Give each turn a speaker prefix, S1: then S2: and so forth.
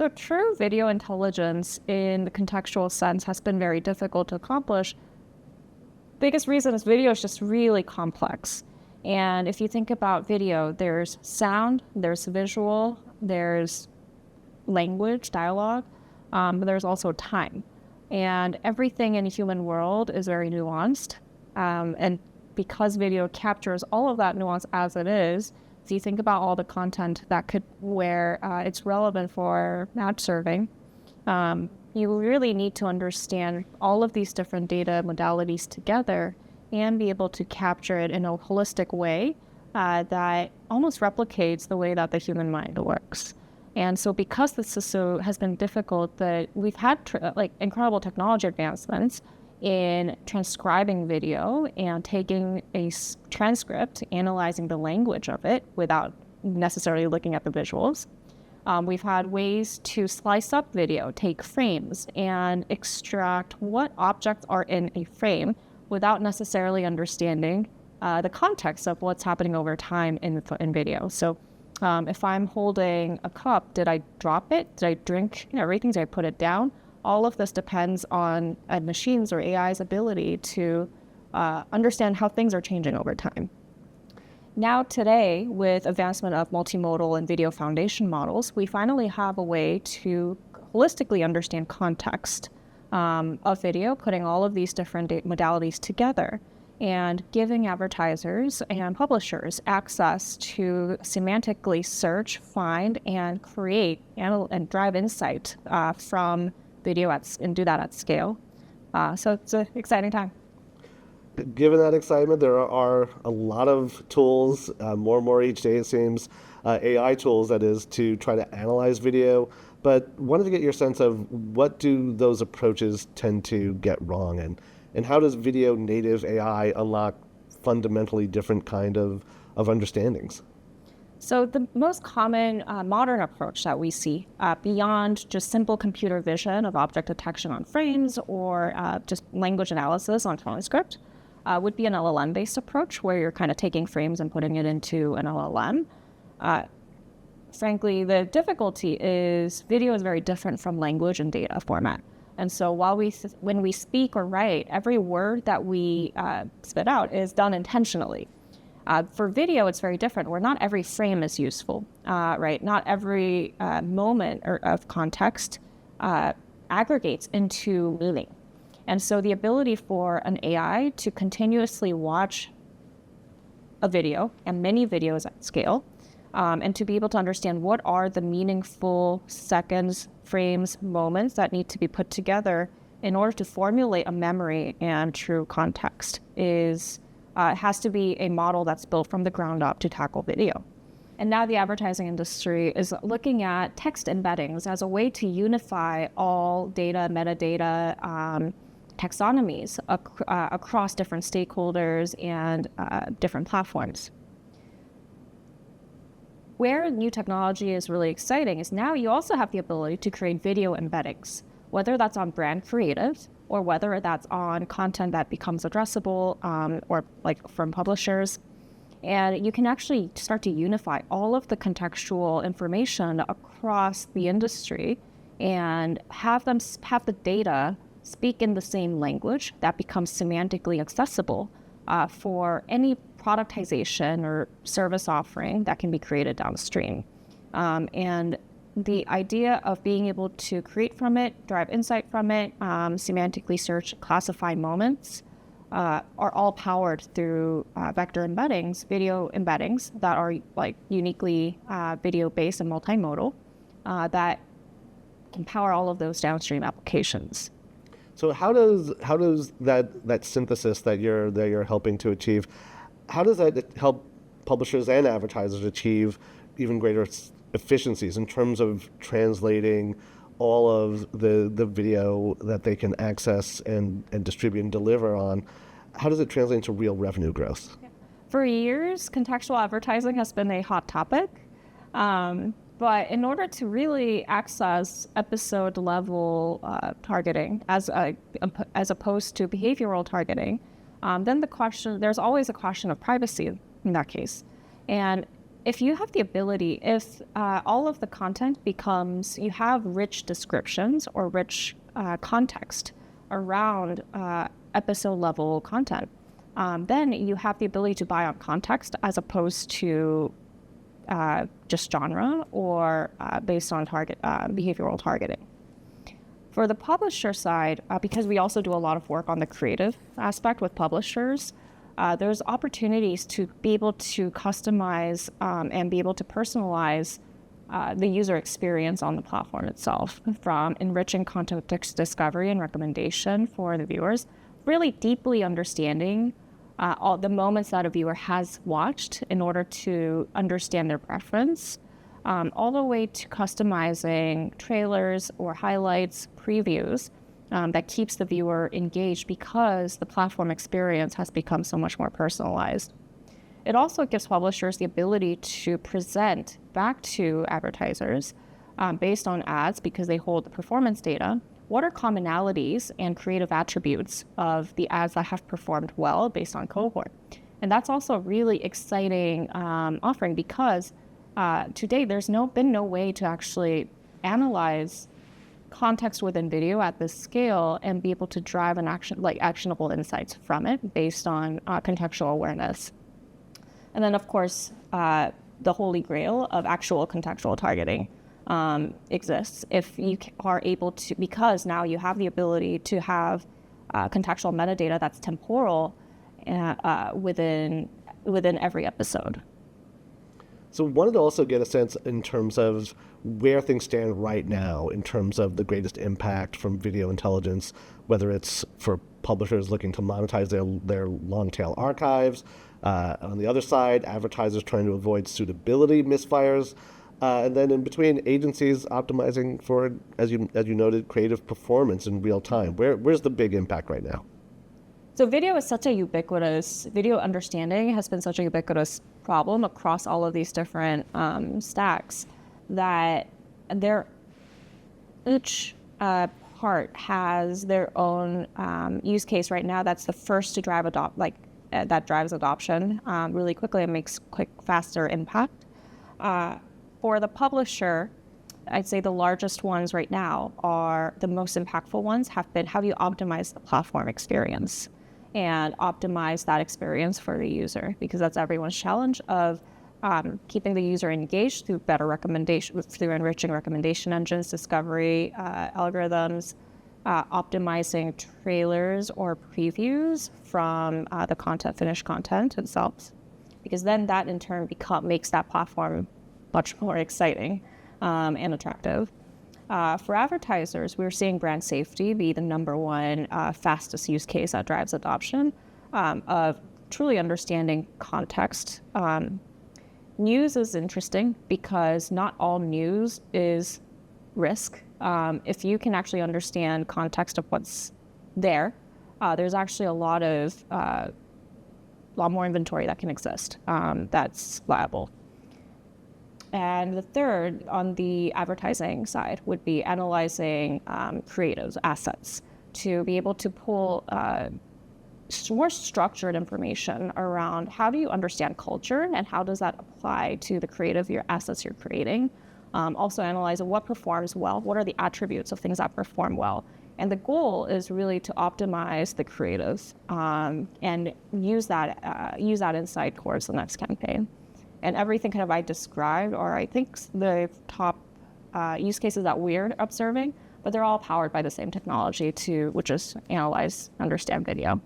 S1: So true video intelligence in the contextual sense has been very difficult to accomplish. Biggest reason is video is just really complex. And if you think about video, there's sound, there's visual, there's language, dialogue, but there's also time. And everything in the human world is very nuanced. And because video captures all of that nuance as it is, if you think about all the content that could, where it's relevant for ad serving, you really need to understand all of these different data modalities together and be able to capture it in a holistic way that almost replicates the way that the human mind works. And so because this is has been difficult, that we've had incredible technology advancements in transcribing video and taking a transcript, analyzing the language of it without necessarily looking at the visuals. We've had ways to slice up video, take frames, and extract what objects are in a frame without necessarily understanding the context of what's happening over time in video. So if I'm holding a cup, did I drop it? Did I drink everything? Did I put it down? All of this depends on a machine's or AI's ability to understand how things are changing over time. Now today, with advancement of multimodal and video foundation models, we finally have a way to holistically understand context of video, putting all of these different modalities together and giving advertisers and publishers access to semantically search, find, and create and drive insight from video and do that at scale. So it's an exciting time.
S2: Given that excitement, there are a lot of tools, more and more each day it seems, AI tools that is, to try to analyze video, but wanted to get your sense of what do those approaches tend to get wrong, and how does video native AI unlock fundamentally different kind of understandings?
S1: So the most common modern approach that we see beyond just simple computer vision of object detection on frames or just language analysis on transcript would be an LLM-based approach where you're kind of taking frames and putting it into an LLM. Frankly, the difficulty is video is very different from language and data format. And so when we speak or write, every word that we spit out is done intentionally. For video, it's very different, where not every frame is useful, right? Not every moment of context aggregates into meaning. And so the ability for an AI to continuously watch a video and many videos at scale, and to be able to understand what are the meaningful seconds, frames, moments that need to be put together in order to formulate a memory and true context has to be a model that's built from the ground up to tackle video. And now the advertising industry is looking at text embeddings as a way to unify all data, metadata, taxonomies across different stakeholders and different platforms. Where new technology is really exciting is now you also have the ability to create video embeddings, whether that's on brand creative or whether that's on content that becomes addressable or like from publishers. And you can actually start to unify all of the contextual information across the industry and have the data speak in the same language that becomes semantically accessible for any productization or service offering that can be created downstream. And the idea of being able to create from it, drive insight from it, semantically search, classify moments are all powered through vector embeddings, video embeddings that are like uniquely video-based and multimodal that can power all of those downstream applications.
S2: So how does that synthesis that you're helping to achieve, how does that help publishers and advertisers achieve even greater efficiencies in terms of translating all of the video that they can access and distribute and deliver on? How does it translate into real revenue growth?
S1: For years, contextual advertising has been a hot topic. But in order to really access episode level targeting as opposed to behavioral targeting, then there's always a question of privacy in that case. And if you have the ability, if all of the content becomes, you have rich descriptions or rich context around episode level content, then you have the ability to buy on context as opposed to just genre or based on behavioral targeting. For the publisher side, because we also do a lot of work on the creative aspect with publishers, there's opportunities to be able to customize and be able to personalize the user experience on the platform itself, from enriching context discovery and recommendation for the viewers, really deeply understanding all the moments that a viewer has watched in order to understand their preference, all the way to customizing trailers or highlights, previews, that keeps the viewer engaged because the platform experience has become so much more personalized. It also gives publishers the ability to present back to advertisers based on ads, because they hold the performance data. What are commonalities and creative attributes of the ads that have performed well based on cohort? And that's also a really exciting offering, because to date, there's been no way to actually analyze context within video at this scale and be able to drive actionable insights from it based on contextual awareness. And then, of course, the holy grail of actual contextual targeting exists if you are able to, because now you have the ability to have contextual metadata that's temporal within every episode.
S2: So wanted to also get a sense in terms of where things stand right now in terms of the greatest impact from video intelligence, whether it's for publishers looking to monetize their long tail archives, on the other side, advertisers trying to avoid suitability misfires, and then in between, agencies optimizing for, as you noted, creative performance in real time. Where's the big impact right now?
S1: So video understanding has been such a ubiquitous problem across all of these different stacks that each part has their own use case right now that's the first to drive that drives adoption really quickly and makes faster impact. For the publisher, I'd say the largest ones right now are the most impactful ones have been, how do you optimize the platform experience and optimize that experience for the user? Because that's everyone's challenge of keeping the user engaged through better recommendation, through enriching recommendation engines, discovery algorithms, optimizing trailers or previews from the finished content itself. Because then that in turn makes that platform much more exciting and attractive. For advertisers, we're seeing brand safety be the number one fastest use case that drives adoption of truly understanding context. News is interesting because not all news is risk. If you can actually understand context of what's there, there's actually a lot more inventory that can exist that's viable. And the third, on the advertising side, would be analyzing creatives, assets, to be able to pull more structured information around how do you understand culture and how does that apply to the your assets you're creating. Also analyze what performs well, what are the attributes of things that perform well. And the goal is really to optimize the creative and use that insight towards the next campaign. And everything kind of I described, or I think the top use cases that we're observing, but they're all powered by the same technology which is analyze, understand video.